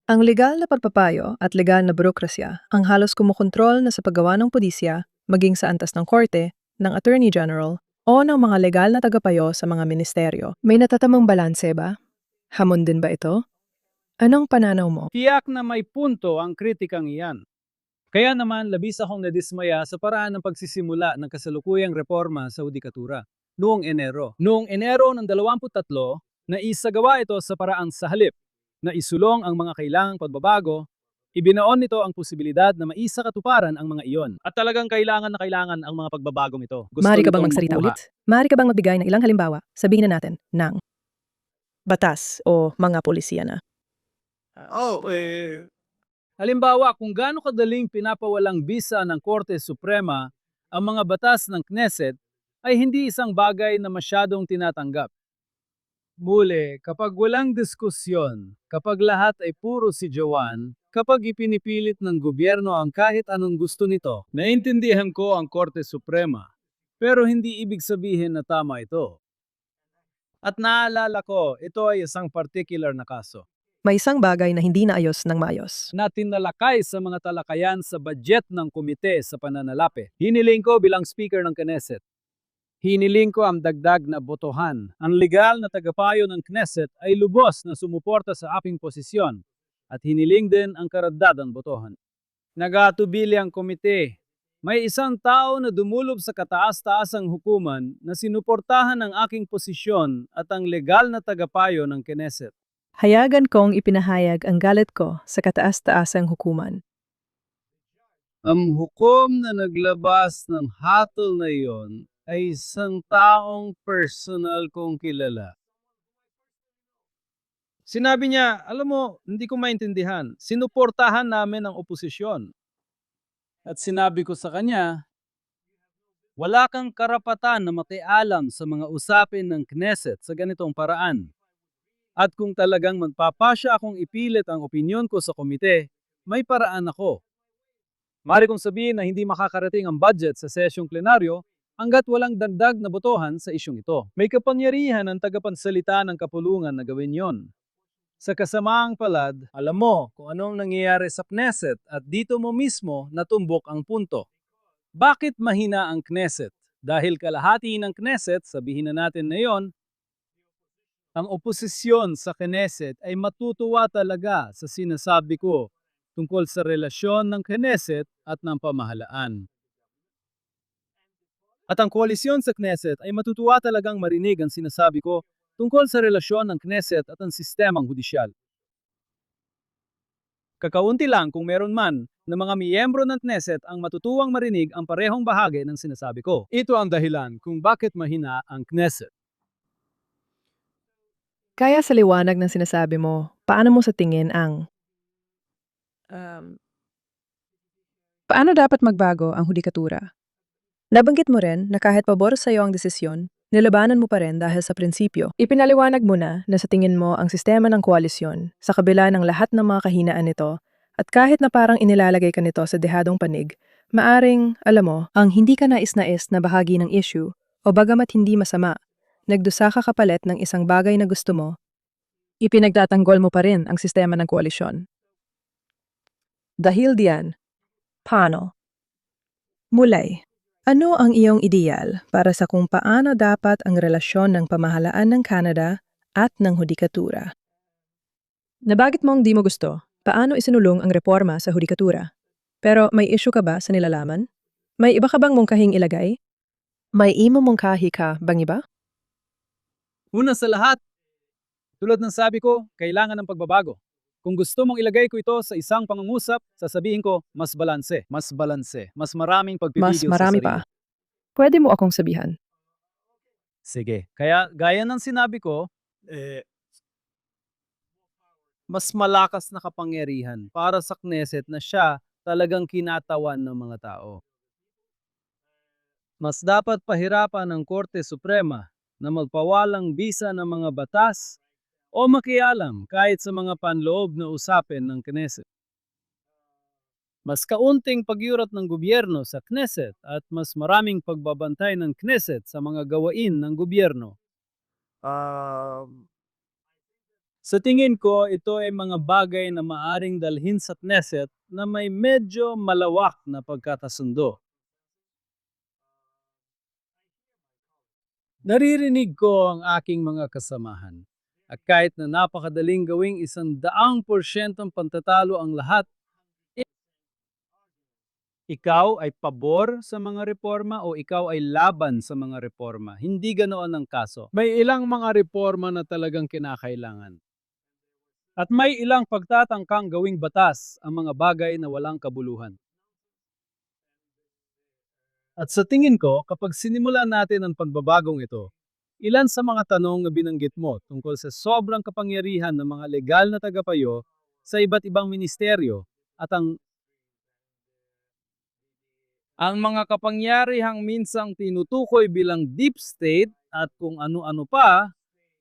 A: Ang legal na pagpapayo at legal na burokrasya ang halos kumukontrol na sa paggawa ng pudisya, maging sa antas ng korte, ng Attorney General, o ng mga legal na tagapayo sa mga ministeryo. May natatamang balanse ba? Hamon din ba ito? Anong pananaw mo?
B: Tiyak na may punto ang kritikang iyan. Kaya naman labis akong nadismaya sa paraan ng pagsisimula ng kasalukuyang reforma sa hudikatura noong Enero. Noong Enero ng 23, naisagawa ito sa paraang sa halip na isulong ang mga kailangang pagbabago, ibinaon nito ang posibilidad na maisakatuparan ang mga iyon. At talagang kailangan na kailangan ang mga pagbabagong ito.
A: Maaari ka bang
B: nitong
A: magsalita
B: makuha.
A: ulit? Maaari ka bang magbigay ng ilang halimbawa, sabihin na natin, ng batas o mga polisiya na?
B: Halimbawa, kung gaano kadaling pinapawalang bisa ng Korte Suprema ang mga batas ng Knesset ay hindi isang bagay na masyadong tinatanggap. Muli, kapag walang diskusyon, kapag lahat ay puro si Jowan, kapag ipinipilit ng gobyerno ang kahit anong gusto nito, naintindihan ko ang Korte Suprema, pero hindi ibig sabihin na tama ito. At naalala ko, ito ay isang particular na kaso
A: May isang bagay na hindi naayos ng maayos.
B: na tinalakay sa mga talakayan sa budget ng komite sa pananalapi. Hiniling ko bilang speaker ng Knesset. Hiniling ko ang dagdag na botohan. Ang legal na tagapayo ng Knesset ay lubos na sumuporta sa aking posisyon at hiniling din ang karagdagang botohan. Nagatubili ang komite. May isang tao na dumulob sa kataas-taasang hukuman na sinuportahan ang aking posisyon at ang legal na tagapayo ng Knesset.
A: Hayagan kong ipinahayag ang galit ko sa kataas-taasang hukuman.
B: Ang hukom na naglabas ng hatol na iyon ay isang taong personal kong kilala. Sinabi niya, alam mo, hindi ko maintindihan. Sinuportahan namin ang oposisyon. At sinabi ko sa kanya, wala kang karapatan na makialam sa mga usapin ng Knesset sa ganitong paraan. At kung talagang magpapasya akong ipilit ang opinyon ko sa komite, may paraan ako. Mari kong sabihin na hindi makakarating ang budget sa sesyong plenaryo hanggat walang dagdag na botohan sa isyong ito. May kapangyarihan ang tagapagsalita ng kapulungan na gawin yon. Sa kasamaang palad, alam mo kung anong nangyayari sa Knesset at dito mo mismo natumbok ang punto. Bakit mahina ang Knesset? Dahil kalahati ng Knesset, sabihin na natin na yon, ang oposisyon sa Knesset ay matutuwa talaga sa sinasabi ko tungkol sa relasyon ng Knesset at ng pamahalaan. At ang koalisyon sa Knesset ay matutuwa talagang marinig ang sinasabi ko tungkol sa relasyon ng Knesset at ang sistemang hudisyal. Kakaunti lang kung meron man na mga miyembro ng Knesset ang matutuwang marinig ang parehong bahagi ng sinasabi ko. Ito ang dahilan kung bakit mahina ang Knesset.
A: Kaya sa liwanag ng sinasabi mo, paano mo sa tingin ang paano dapat magbago ang hudikatura? Nabanggit mo rin na kahit pabor sa iyo ang desisyon, nilabanan mo pa rin dahil sa prinsipyo. Ipinaliwanag mo na sa tingin mo ang sistema ng koalisyon sa kabila ng lahat ng mga kahinaan nito at kahit na parang inilalagay ka nito sa dehadong panig, maaring, alam mo, ang hindi ka nais-nais na bahagi ng issue o bagamat hindi masama, nagdusa ka kapalit ng isang bagay na gusto mo, ipinagtatanggol mo pa rin ang sistema ng koalisyon. Dahil diyan, paano? Mulay, ano ang iyong ideal para sa kung paano dapat ang relasyon ng pamahalaan ng Canada at ng hudikatura? Nabagit mong di mo gusto, paano isinulong ang reforma sa hudikatura? Pero may issue ka ba sa nilalaman? May iba ka bang mungkahing ilagay? May imo mungkahi ka bang iba?
B: Una sa lahat, tulad ng sabi ko, kailangan ng pagbabago. Kung gusto mong ilagay ko ito sa isang pangungusap, sasabihin ko, mas balanse, mas maraming
A: Mas
B: pagpipigil sa
A: marami
B: sarili.
A: pa. Pwede mo akong sabihan.
B: Sige, kaya gaya ng sinabi ko, mas malakas na kapangyarihan para sa Knesset na siya talagang kinatawan ng mga tao. Mas dapat pahirapan ng Korte Suprema na magpawalang bisa ng mga batas o makialam kahit sa mga panloob na usapin ng Knesset. Mas kaunting pagyurat ng gobyerno sa Knesset at mas maraming pagbabantay ng Knesset sa mga gawain ng gobyerno. Sa tingin ko, ito ay mga bagay na maaring dalhin sa Knesset na may medyo malawak na pagkakasundo. Naririnig ko ang aking mga kasamahan. At kahit na napakadaling gawing 100% pantatalo ang lahat, ikaw ay pabor sa mga reforma o ikaw ay laban sa mga reforma. Hindi ganoon ang kaso. May ilang mga reforma na talagang kinakailangan. At may ilang pagtatangkang gawing batas ang mga bagay na walang kabuluhan. At sa tingin ko, kapag sinimulan natin ang pagbabagong ito, ilan sa mga tanong na binanggit mo tungkol sa sobrang kapangyarihan ng mga legal na tagapayo sa iba't ibang ministeryo at ang mga kapangyarihang minsang tinutukoy bilang deep state at kung ano-ano pa,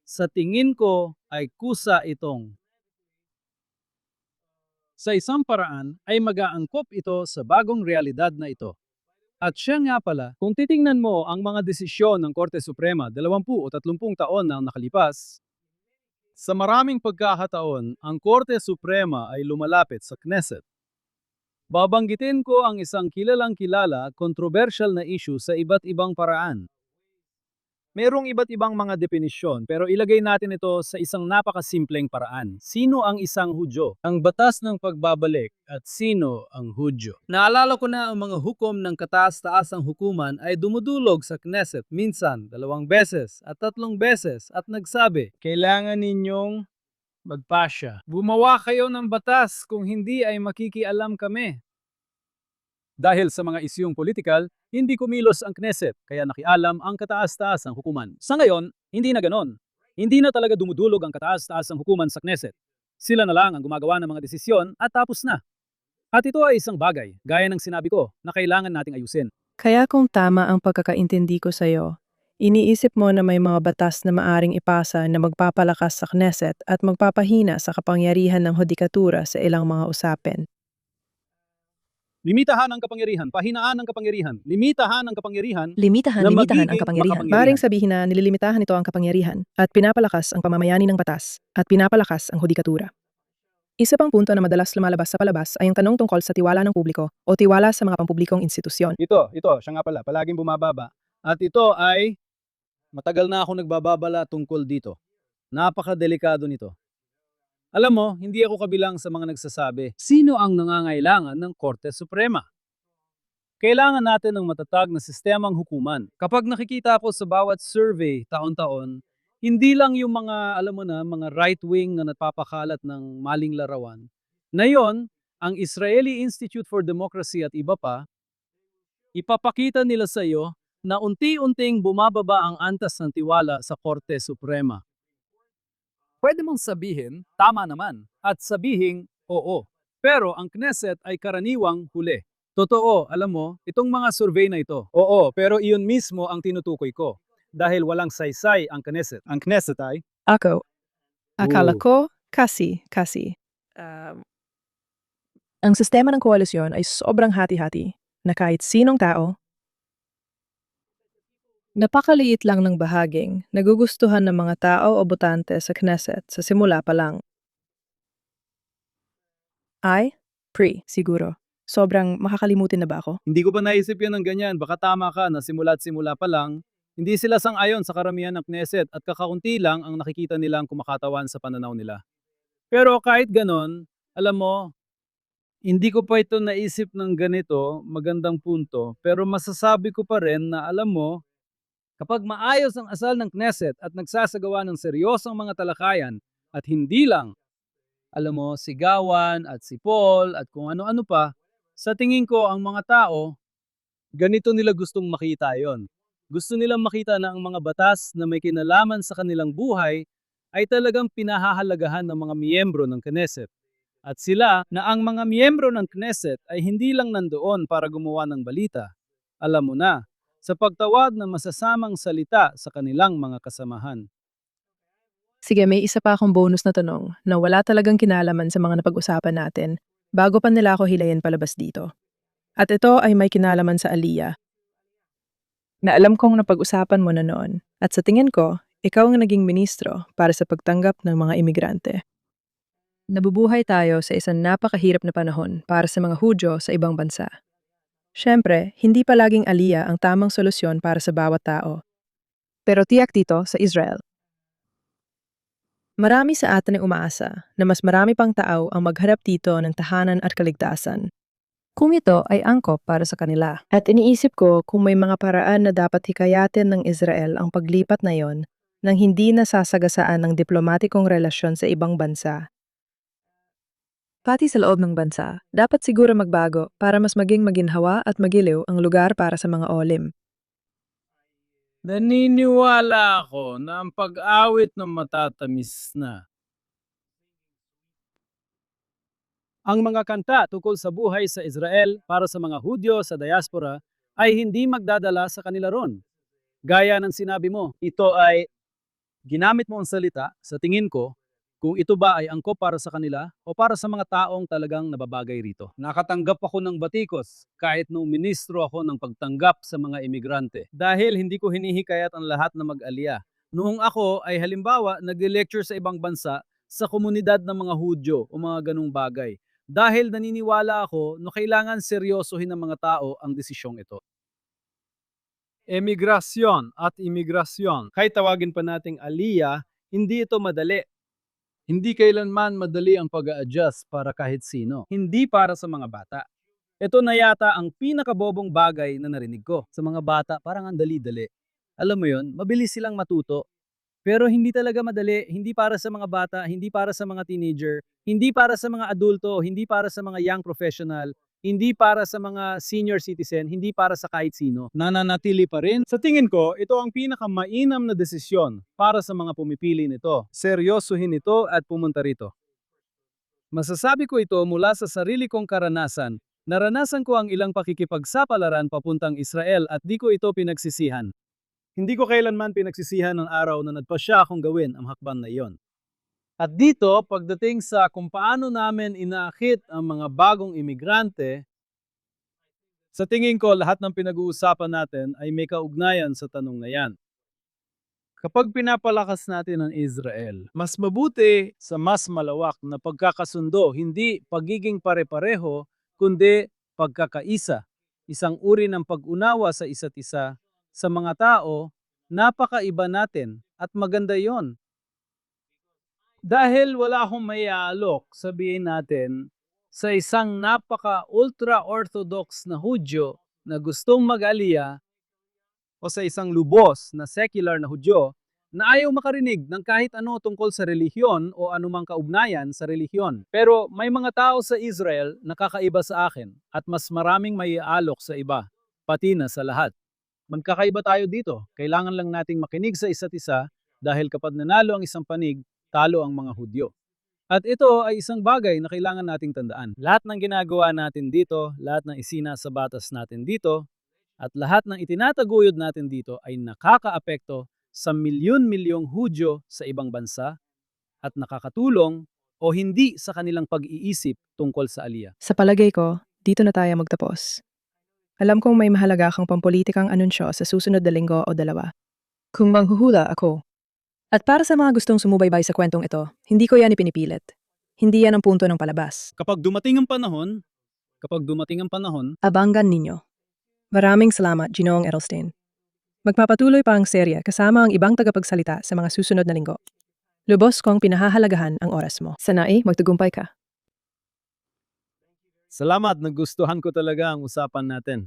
B: sa tingin ko ay kusa itong. Sa isang paraan ay mag-aangkop ito sa bagong realidad na ito. At siya nga pala, kung titingnan mo ang mga desisyon ng Korte Suprema 20 o 30 taon na nakalipas, sa maraming pagkakataon, ang Korte Suprema ay lumalapit sa Knesset. Babanggitin ko ang isang kilalang-kilala, kontrobersyal na issue sa iba't ibang paraan. Merong iba't ibang mga definisyon pero ilagay natin ito sa isang napakasimpleng paraan. Sino ang isang Hudyo? Ang batas ng pagbabalik at sino ang Hudyo? Naalala ko na ang mga hukom ng kataas-taasang hukuman ay dumudulog sa Knesset minsan 2 beses at 3 beses at nagsabi, kailangan ninyong magpasya. Gumawa kayo ng batas kung hindi ay makikialam kami. Dahil sa mga isyung politikal, hindi kumilos ang Knesset, kaya nakialam ang kataas-taasang hukuman. Sa ngayon, hindi na ganon. Hindi na talaga dumudulog ang kataas-taasang hukuman sa Knesset. Sila na lang ang gumagawa ng mga desisyon at tapos na. At ito ay isang bagay, gaya ng sinabi ko, na kailangan nating ayusin.
A: Kaya kung tama ang pagkakaintindi ko sa'yo, iniisip mo na may mga batas na maaring ipasa na magpapalakas sa Knesset at magpapahina sa kapangyarihan ng hudikatura sa ilang mga usapin.
B: Limitahan ang kapangyarihan, pahinaan ang kapangyarihan, limitahan ang kapangyarihan,
A: Limitahan
B: na
A: ang
B: magiging
A: kapangyarihan.
B: makapangyarihan.
A: Maring sabihin na nililimitahan ito ang kapangyarihan at pinapalakas ang pamamayani ng batas at pinapalakas ang hudikatura. Isa pang punto na madalas lumalabas sa palabas ay ang tanong tungkol sa tiwala ng publiko o tiwala sa mga pampublikong institusyon.
B: Ito, siya nga pala, palaging bumababa. At ito ay, matagal na ako nagbababala tungkol dito. Napakadelikado nito. Alam mo, hindi ako kabilang sa mga nagsasabi, sino ang nangangailangan ng Korte Suprema? Kailangan natin ng matatag na sistemang hukuman. Kapag nakikita ko sa bawat survey taon-taon, hindi lang yung mga, alam mo na, mga right-wing na napapakalat ng maling larawan. Na yon, ang Israeli Institute for Democracy at iba pa, ipapakita nila sa iyo na unti-unting bumababa ang antas ng tiwala sa Korte Suprema. Pwede mong sabihin, tama naman, at sabihin, oo. Pero ang Knesset ay karaniwang huli. Totoo, alam mo, itong mga survey na ito. Oo, pero iyon mismo ang tinutukoy ko. Dahil walang saysay ang Knesset. Ang Knesset ay?
A: Ako, akala
B: Ooh.
A: ko, kasi. Ang sistema ng koalisyon ay sobrang hati-hati na kahit sinong tao, napakaliit lang ng bahaging nagugustuhan ng mga tao o botante sa Knesset sa simula pa lang. Ay, siguro. Sobrang makakalimutin na ba ako?
B: Hindi ko pa naisip yan ng ganyan. Baka tama ka na simula't simula pa lang, hindi sila sang-ayon sa karamihan ng Knesset at kakaunti lang ang nakikita nilang kumakatawan sa pananaw nila. Pero kahit ganon, alam mo, hindi ko pa ito naisip ng ganito, magandang punto, pero masasabi ko pa rin na alam mo, Kapag maayos ang asal ng Knesset at nagsasagawa ng seryosong mga talakayan at hindi lang, alam mo, sigawan at sipol at kung ano-ano pa, sa tingin ko ang mga tao, ganito nila gustong makita yon. Gusto nilang makita na ang mga batas na may kinalaman sa kanilang buhay ay talagang pinahahalagahan ng mga miyembro ng Knesset. At sila na ang mga miyembro ng Knesset ay hindi lang nandoon para gumawa ng balita. Alam mo na, sa pagtawag ng masasamang salita sa kanilang mga kasamahan.
A: Sige, may isa pa akong bonus na tanong na wala talagang kinalaman sa mga napag-usapan natin bago pa nila ako hilayin palabas dito. At ito ay may kinalaman sa Aliyah na alam kong napag-usapan mo na noon. At sa tingin ko, ikaw ang naging ministro para sa pagtanggap ng mga imigrante. Nabubuhay tayo sa isang napakahirap na panahon para sa mga Hudyo sa ibang bansa. Siyempre, hindi palaging Aliyah ang tamang solusyon para sa bawat tao. Pero tiyak dito sa Israel. Marami sa atin ang umaasa na mas marami pang tao ang magharap dito ng tahanan at kaligtasan. Kung ito ay angkop para sa kanila. At iniisip ko kung may mga paraan na dapat hikayatin ng Israel ang paglipat na yon nang hindi nasasagasaan ng diplomatikong relasyon sa ibang bansa. Pati sa loob ng bansa, dapat siguro magbago para mas maging maginhawa at magiliw ang lugar para sa mga olim.
B: Naniniwala ako na ang pag-awit ng matatamis na. Ang mga kanta tungkol sa buhay sa Israel para sa mga Hudyo sa diaspora ay hindi magdadala sa kanila ron. Gaya ng sinabi mo, ito ay ginamit mo ang salita, sa tingin ko, kung ito ba ay angkop para sa kanila o para sa mga taong talagang nababagay rito. Nakatanggap ako ng batikos kahit nung ministro ako ng pagtanggap sa mga imigrante. Dahil hindi ko hinihikayat ang lahat na mag-aliyah. Noong ako ay halimbawa nag-lecture sa ibang bansa sa komunidad ng mga Hudyo o mga ganung bagay. Dahil naniniwala ako na kailangan seryosohin ng mga tao ang desisyong ito. Emigrasyon at imigrasyon. Kahit tawagin pa nating aliyah, hindi ito madali. Hindi kailanman madali ang pag-a-adjust para kahit sino. Hindi para sa mga bata. Ito na yata ang pinakabobong bagay na narinig ko. Sa mga bata, parang ang dali-dali. Alam mo yon, mabilis silang matuto. Pero hindi talaga madali, hindi para sa mga bata, hindi para sa mga teenager, hindi para sa mga adulto, hindi para sa mga young professional, hindi para sa mga senior citizen, hindi para sa kahit sino. Nananatili pa rin. Sa tingin ko, ito ang pinakamainam na desisyon para sa mga pumipili nito. Seryosohin ito at pumunta rito. Masasabi ko ito mula sa sarili kong karanasan. Naranasan ko ang ilang pakikipagsapalaran papuntang Israel at di ko ito pinagsisihan. Hindi ko kailanman pinagsisihan ang araw na nagpasya akong gawin ang hakbang na iyon. At dito, pagdating sa kung paano namin inaakit ang mga bagong imigrante, sa tingin ko lahat ng pinag-uusapan natin ay may kaugnayan sa tanong na yan. Kapag pinapalakas natin ang Israel, mas mabuti sa mas malawak na pagkakasundo, hindi pagiging pare-pareho, kundi pagkakaisa. Isang uri ng pag-unawa sa isa't isa sa mga tao, napakaiba natin at maganda yon. Dahil wala akong maiaalok, sabihin natin, sa isang napaka-ultra-orthodox na Hudyo na gustong mag-aliyah o sa isang lubos na secular na Hudyo na ayaw makarinig ng kahit ano tungkol sa relihiyon o anumang kaugnayan sa relihiyon. Pero may mga tao sa Israel na kakaiba sa akin at mas maraming maiaalok sa iba, pati na sa lahat. Magkakaiba tayo dito. Kailangan lang nating makinig sa isa't isa dahil kapag nanalo ang isang panig, talo ang mga Hudyo. At ito ay isang bagay na kailangan nating tandaan. Lahat ng ginagawa natin dito, lahat ng isinasabatas natin dito, at lahat ng itinataguyod natin dito ay nakakaapekto sa milyon-milyong Hudyo sa ibang bansa at nakakatulong o hindi sa kanilang pag-iisip tungkol sa aliyah.
A: Sa palagay ko, dito na tayo magtapos. Alam kong may mahalaga kang pampolitikang anunsyo sa susunod na linggo o dalawa. Kung manghuhula ako. At para sa mga gustong sumubaybay sa kwentong ito, hindi ko yan ipinipilit. Hindi yan ang punto ng palabas.
B: Kapag dumating ang panahon,
A: Abangan ninyo. Maraming salamat, Ginoong Edelstein. Magpapatuloy pa ang serye kasama ang ibang tagapagsalita sa mga susunod na linggo. Lubos kong pinahahalagahan ang oras mo. Sanai, magtagumpay ka.
B: salamat, nagustuhan ko talaga ang usapan natin.